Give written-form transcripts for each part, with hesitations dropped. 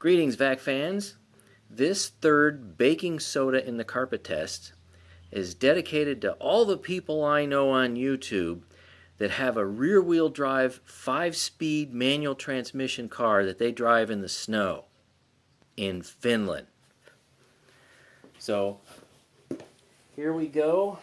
Greetings, vac fans. This third baking soda in the carpet test is dedicated to all the people I know on YouTube that have a rear-wheel drive 5-speed manual transmission car that they drive in the snow in Finland. So here we go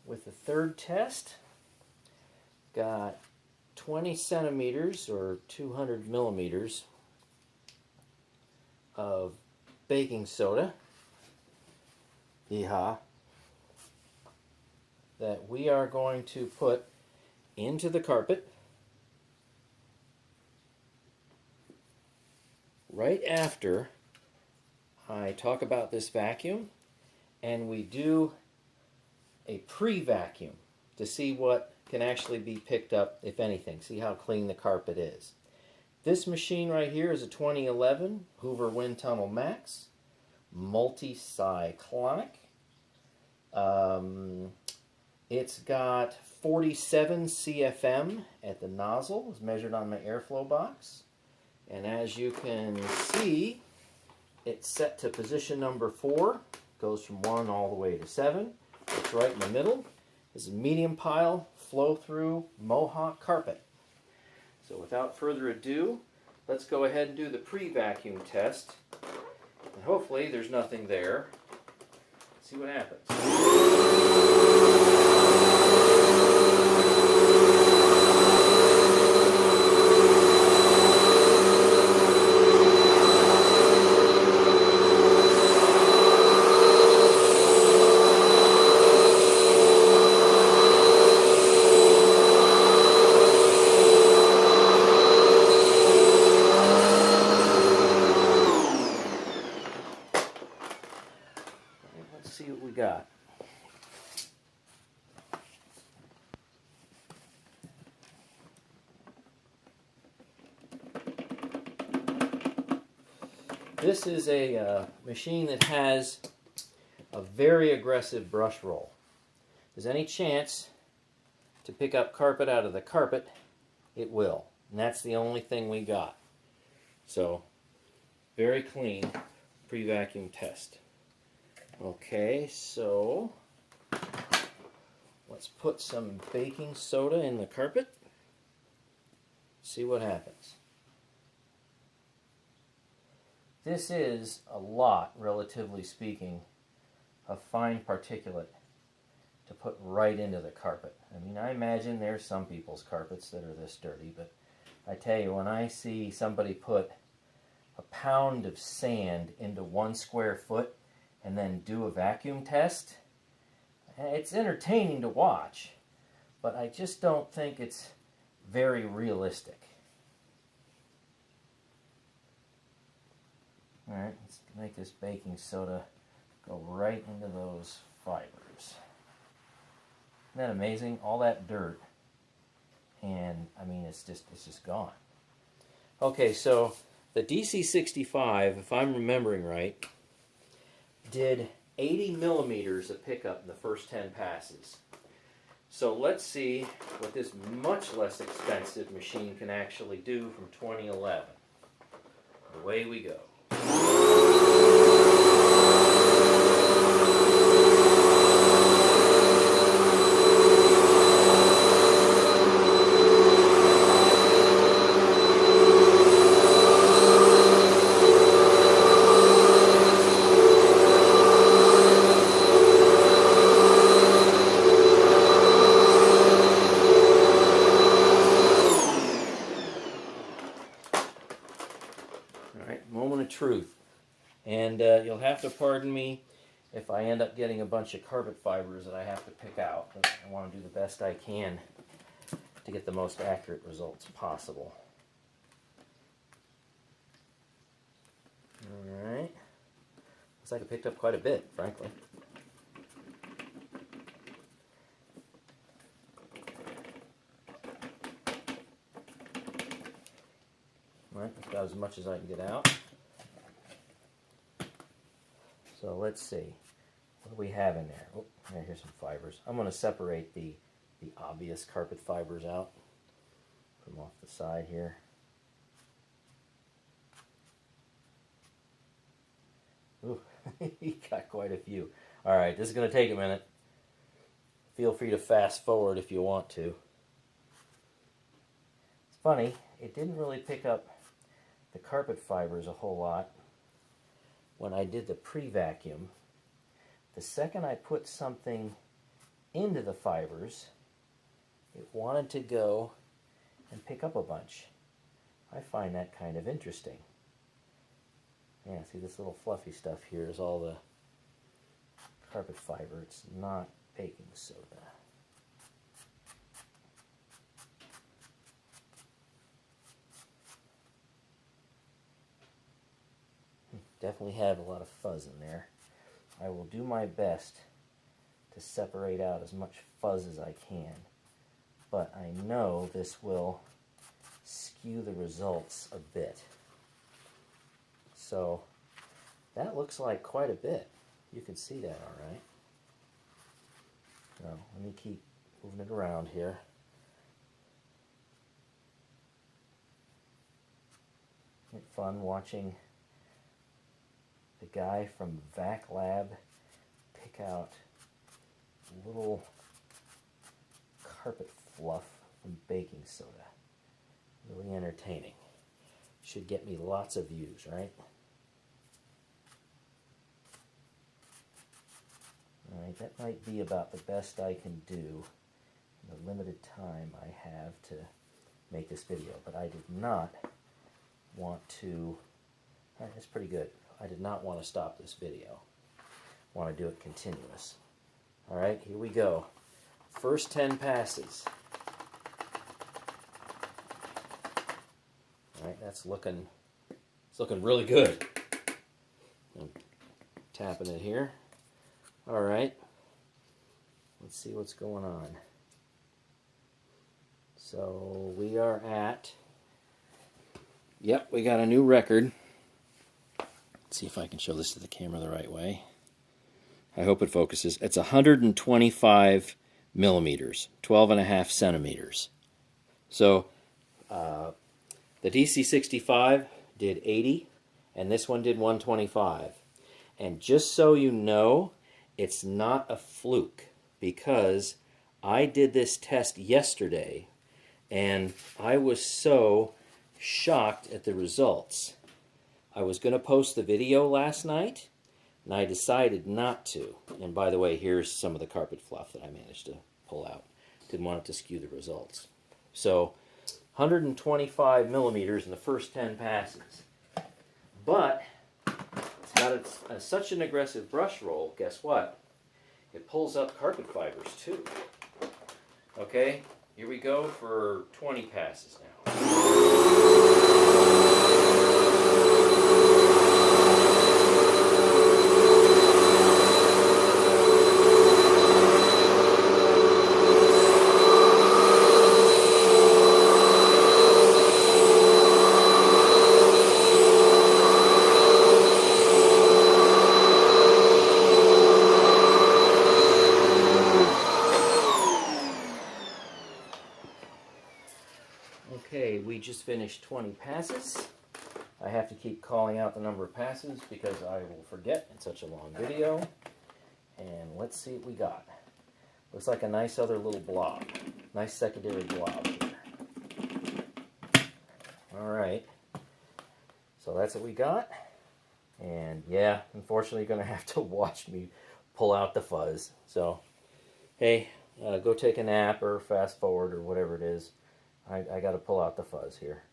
with the third test. Got 20 centimeters or 200 millimeters of baking soda, yeehaw, that we are going to put into the carpet right after I talk about this vacuum and we do a pre-vacuum to see what can actually be picked up, if anything. See how clean the carpet is. This machine right here is a 2011 Hoover WindTunnel Max, multi-cyclonic. It's got 47 CFM at the nozzle, is measured on my airflow box. And as you can see, it's set to position number 4, goes from 1 all the way to 7. It's right in the middle. This is a medium pile, flow-through Mohawk carpet. So without further ado, let's go ahead and do the pre-vacuum test. And hopefully there's nothing there. See what happens. Let's see what we got. This is a machine that has a very aggressive brush roll. If there's any chance to pick up carpet out of the carpet, it will. And that's the only thing we got. So, very clean pre-vacuum test. Okay, so let's put some baking soda in the carpet. See what happens. This is a lot, relatively speaking, of fine particulate to put right into the carpet. I mean, I imagine there's some people's carpets that are this dirty, but I tell you, when I see somebody put a pound of sand into 1 square foot and then do a vacuum test, it's entertaining to watch, but I just don't think it's very realistic. Alright, let's make this baking soda go right into those fibers. Isn't that amazing? All that dirt, and I mean, it's just gone. Okay, so the DC65, if I'm remembering right, did 80 millimeters of pickup in the first 10 passes. So let's see what this much less expensive machine can actually do from 2011. Away we go. Alright, moment of truth. And you'll have to pardon me if I end up getting a bunch of carpet fibers that I have to pick out. But I want to do the best I can to get the most accurate results possible. Alright. Looks like I picked up quite a bit, frankly. Alright, that's about as much as I can get out. So let's see. What do we have in there? Oh, here's some fibers. I'm going to separate the obvious carpet fibers out from off the side here. Ooh, he got quite a few. All right, this is going to take a minute. Feel free to fast forward if you want to. It's funny, it didn't really pick up the carpet fibers a whole lot when I did the pre-vacuum. The second I put something into the fibers, it wanted to go and pick up a bunch. I find that kind of interesting. Yeah, see this little fluffy stuff here is all the carpet fiber. It's not baking soda. Definitely have a lot of fuzz in there. I will do my best to separate out as much fuzz as I can, but I know this will skew the results a bit. So that looks like quite a bit. You can see that all right. Now, let me keep moving it around here. Isn't it fun watching the guy from Vac Lab pick out little carpet fluff from baking soda? Really entertaining. Should get me lots of views, right? Alright, that might be about the best I can do in the limited time I have to make this video. But I did not want to... Alright, that's pretty good. I did not want to stop this video. I want to do it continuous. Alright, here we go. First 10 passes. Alright, it's looking really good. I'm tapping it here. Alright, let's see what's going on. So we are at, yep, we got a new record. Let's see if I can show this to the camera the right way. I hope it focuses. It's 125 millimeters, 12.5 centimeters. So the DC65 did 80, and this one did 125. And just so you know, it's not a fluke, because I did this test yesterday, and I was so shocked at the results. I was going to post the video last night, and I decided not to. And by the way, here's some of the carpet fluff that I managed to pull out. Didn't want it to skew the results. So 125 millimeters in the first 10 passes. But it's got such an aggressive brush roll, guess what? It pulls up carpet fibers too. Okay, here we go for 20 passes now. Okay, we just finished 20 passes. I have to keep calling out the number of passes because I will forget in such a long video. And let's see what we got. Looks like a nice other little blob. Nice secondary blob here. Alright. So that's what we got. And yeah, unfortunately you're going to have to watch me pull out the fuzz. So, hey, go take a nap or fast forward or whatever it is. I got to pull out the fuzz here.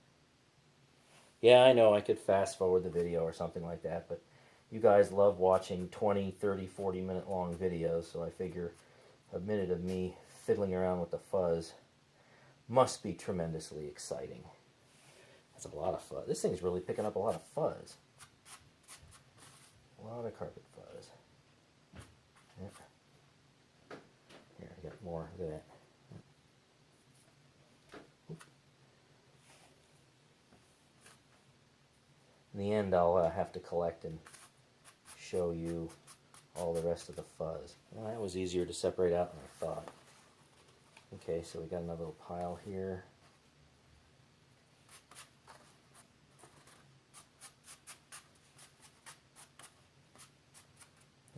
Yeah, I know I could fast forward the video or something like that, but you guys love watching 20, 30, 40-minute long videos, so I figure a minute of me fiddling around with the fuzz must be tremendously exciting. That's a lot of fuzz. This thing's really picking up a lot of fuzz. A lot of carpet fuzz. Yeah. Here, I got more. Look at that. In the end, I'll have to collect and show you all the rest of the fuzz. Well, that was easier to separate out than I thought. Okay, so we got another little pile here.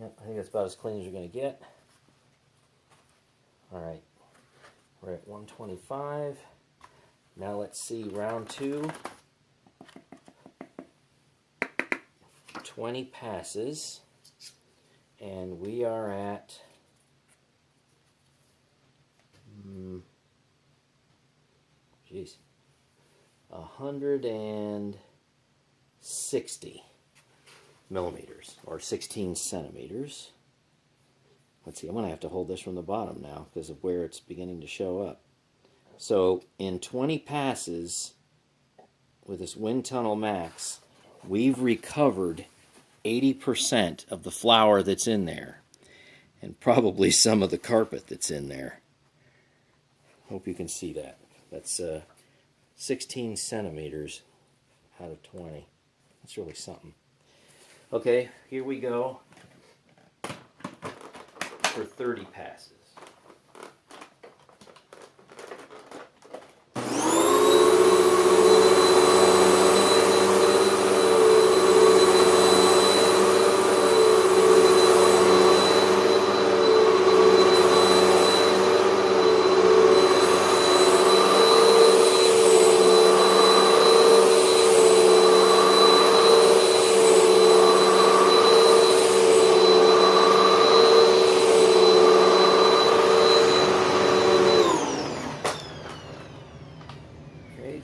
Yep, I think that's about as clean as you're going to get. All right, we're at 125. Now let's see round 2. 20 passes, and we are at geez, 160 millimeters, or 16 centimeters. Let's see, I'm going to have to hold this from the bottom now because of where it's beginning to show up. So in 20 passes with this WindTunnel Max, we've recovered 80% of the flour that's in there, and probably some of the carpet that's in there. Hope you can see that. That's 16 centimeters out of 20. That's really something. Okay, here we go for 30 passes.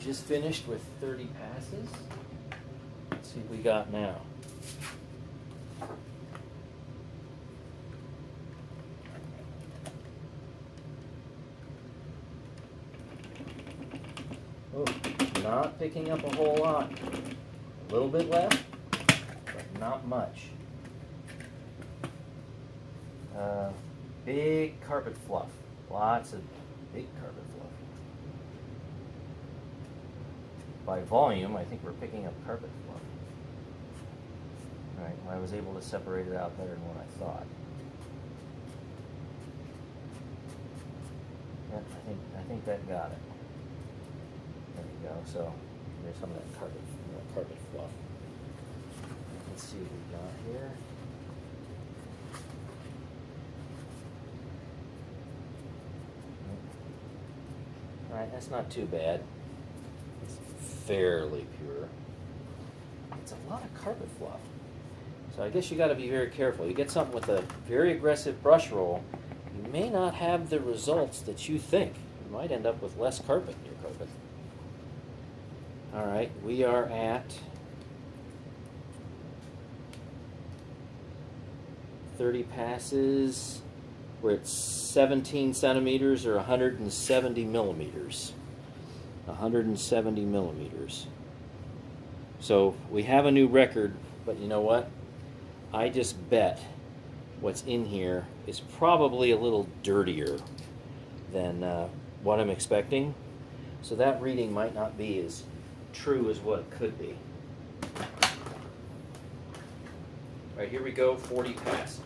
Just finished with 30 passes. Let's see what we got now. Oh, not picking up a whole lot. A little bit left, but not much. Big carpet fluff. Lots of big carpet fluff. By volume, I think we're picking up carpet fluff. All right, I was able to separate it out better than what I thought. Yep, I think that got it. There we go. So there's some of that carpet fluff. Let's see what we got here. All right, that's not too bad. Fairly pure. It's a lot of carpet fluff. So I guess you got to be very careful. You get something with a very aggressive brush roll, you may not have the results that you think. You might end up with less carpet in your carpet. All right, we are at 30 passes. We're at 17 centimeters or 170 millimeters. 170 millimeters. So we have a new record, but you know what? I just bet what's in here is probably a little dirtier than what I'm expecting. So that reading might not be as true as what it could be. All right, here we go, 40 passes.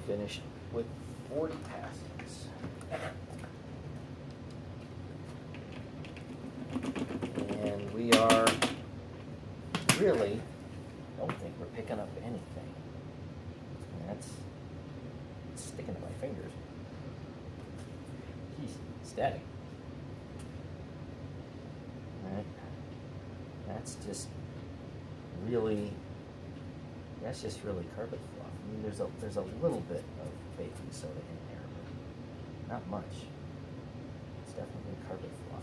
Finished with 40 passes. And we are really, don't think we're picking up anything. That's sticking to my fingers. Jeez, static. All right. That's just really carpet fluff. I mean, there's a little bit of baking soda in there, but not much. It's definitely carpet fluff.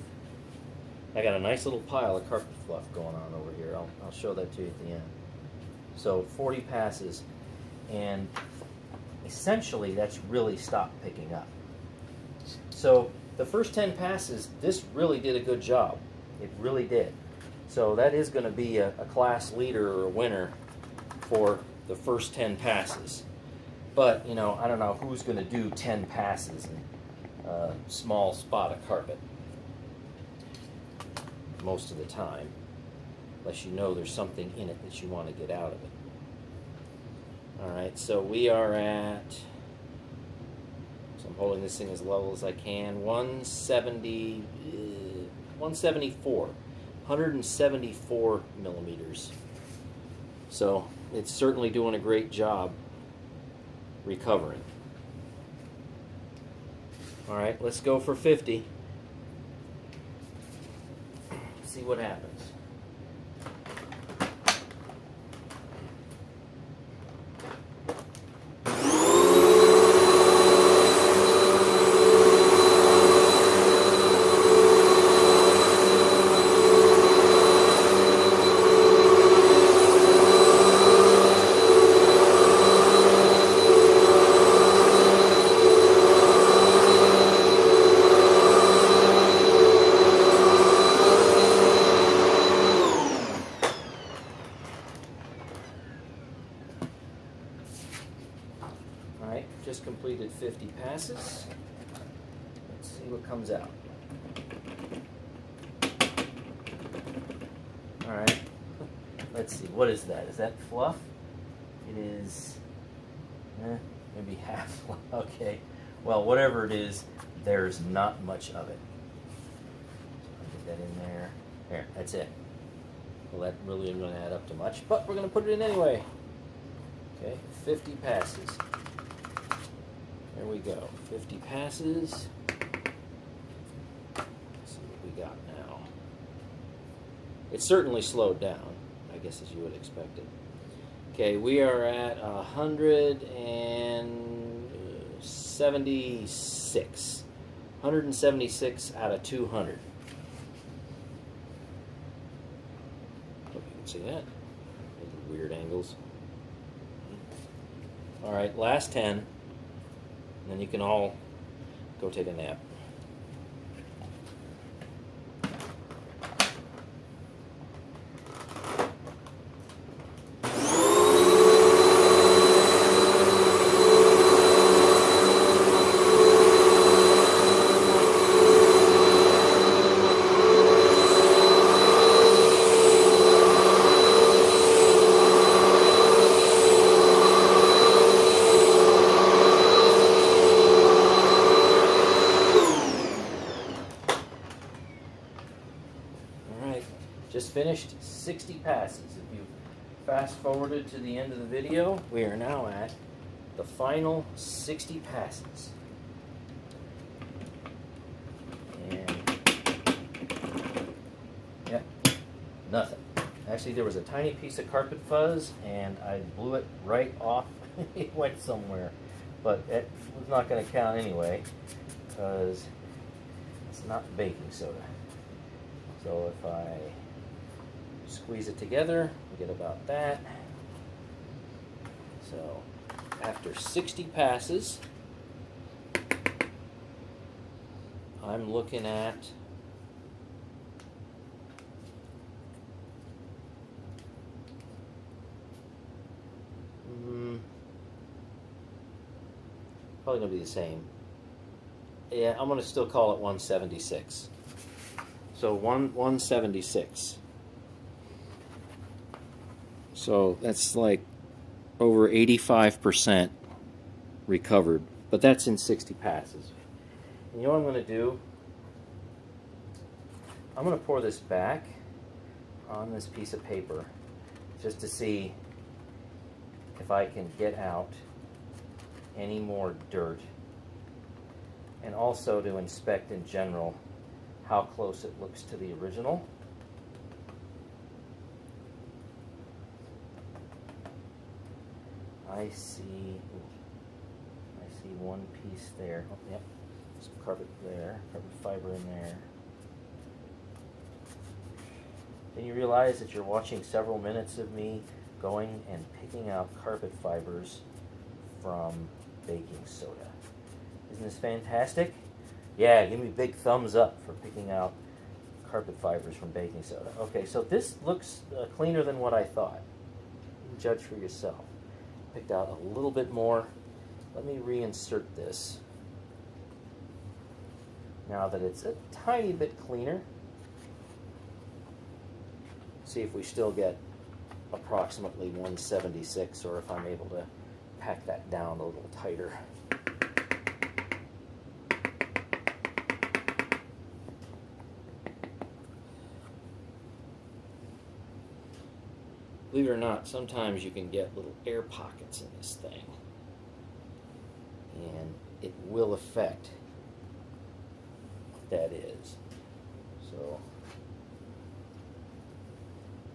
I got a nice little pile of carpet fluff going on over here. I'll show that to you at the end. So 40 passes, and essentially that's really stopped picking up. So the first 10 passes, this really did a good job. It really did. So that is going to be a class leader or a winner for the first 10 passes. But, you know, I don't know who's going to do 10 passes in a small spot of carpet most of the time, unless you know there's something in it that you want to get out of it. Alright, so we are at, so I'm holding this thing as level as I can, 174 millimeters. So it's certainly doing a great job recovering. Alright, let's go for 50. See what happens. Alright, just completed 50 passes. Let's see what comes out. Alright, let's see, what is that? Is that fluff? It is, maybe half fluff. Okay, well, whatever it is, there's not much of it. I'll get that in there. There, that's it. Well, that really isn't going to add up to much, but we're going to put it in anyway. Okay, 50 passes. There we go, 50 passes. Let's see what we got now. It's certainly slowed down, I guess, as you would expect it. Okay, we are at 176. 176 out of 200. Hope you can see that. Weird angles. All right, last 10. And then you can all go take a nap. Just finished 60 passes. If you fast forwarded to the end of the video, we are now at the final 60 passes. And yeah, nothing. Actually, there was a tiny piece of carpet fuzz, and I blew it right off. It went somewhere, but it was not going to count anyway, because it's not baking soda. So if I squeeze it together, we get about that. So after 60 passes, I'm looking at probably going to be the same. Yeah, I'm going to still call it 176. So 176. So that's like over 85% recovered, but that's in 60 passes. And you know what I'm going to do? I'm going to pour this back on this piece of paper just to see if I can get out any more dirt, and also to inspect in general how close it looks to the original. I see one piece there. Oh, yep, some carpet there, carpet fiber in there. Then you realize that you're watching several minutes of me going and picking out carpet fibers from baking soda. Isn't this fantastic? Yeah, give me a big thumbs up for picking out carpet fibers from baking soda. Okay, so this looks cleaner than what I thought. Judge for yourself. Picked out a little bit more let me reinsert this now that it's a tiny bit cleaner. See if we still get approximately 176, or if I'm able to pack that down a little tighter. Believe it or not, sometimes you can get little air pockets in this thing, and it will affect what that is. So,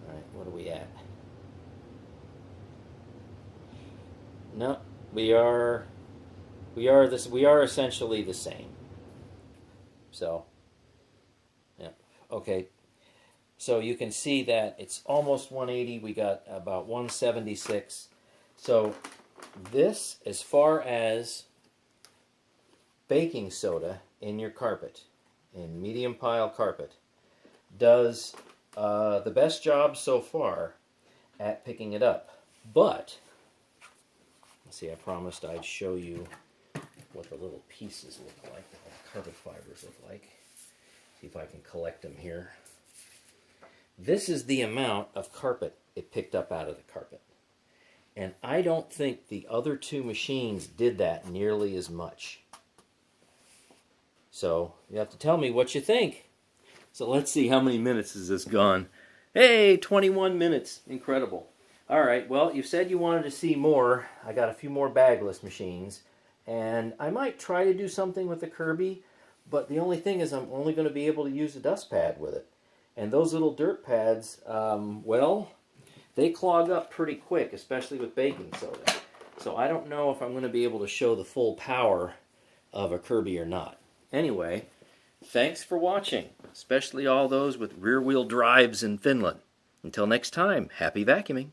all right, what are we at? No, we are essentially the same. So, yeah, okay. So you can see that it's almost 180. We got about 176. So this, as far as baking soda in your carpet, in medium pile carpet, does the best job so far at picking it up. But, let's see, I promised I'd show you what the little pieces look like, what the carpet fibers look like. See if I can collect them here. This is the amount of carpet it picked up out of the carpet. And I don't think the other two machines did that nearly as much. So you have to tell me what you think. So let's see, how many minutes has this gone? Hey, 21 minutes. Incredible. All right, well, you said you wanted to see more. I got a few more bagless machines. And I might try to do something with the Kirby, but the only thing is I'm only going to be able to use a dust pad with it. And those little dirt pads, well, they clog up pretty quick, especially with baking soda. So I don't know if I'm going to be able to show the full power of a Kirby or not. Anyway, thanks for watching, especially all those with rear-wheel drives in Finland. Until next time, happy vacuuming.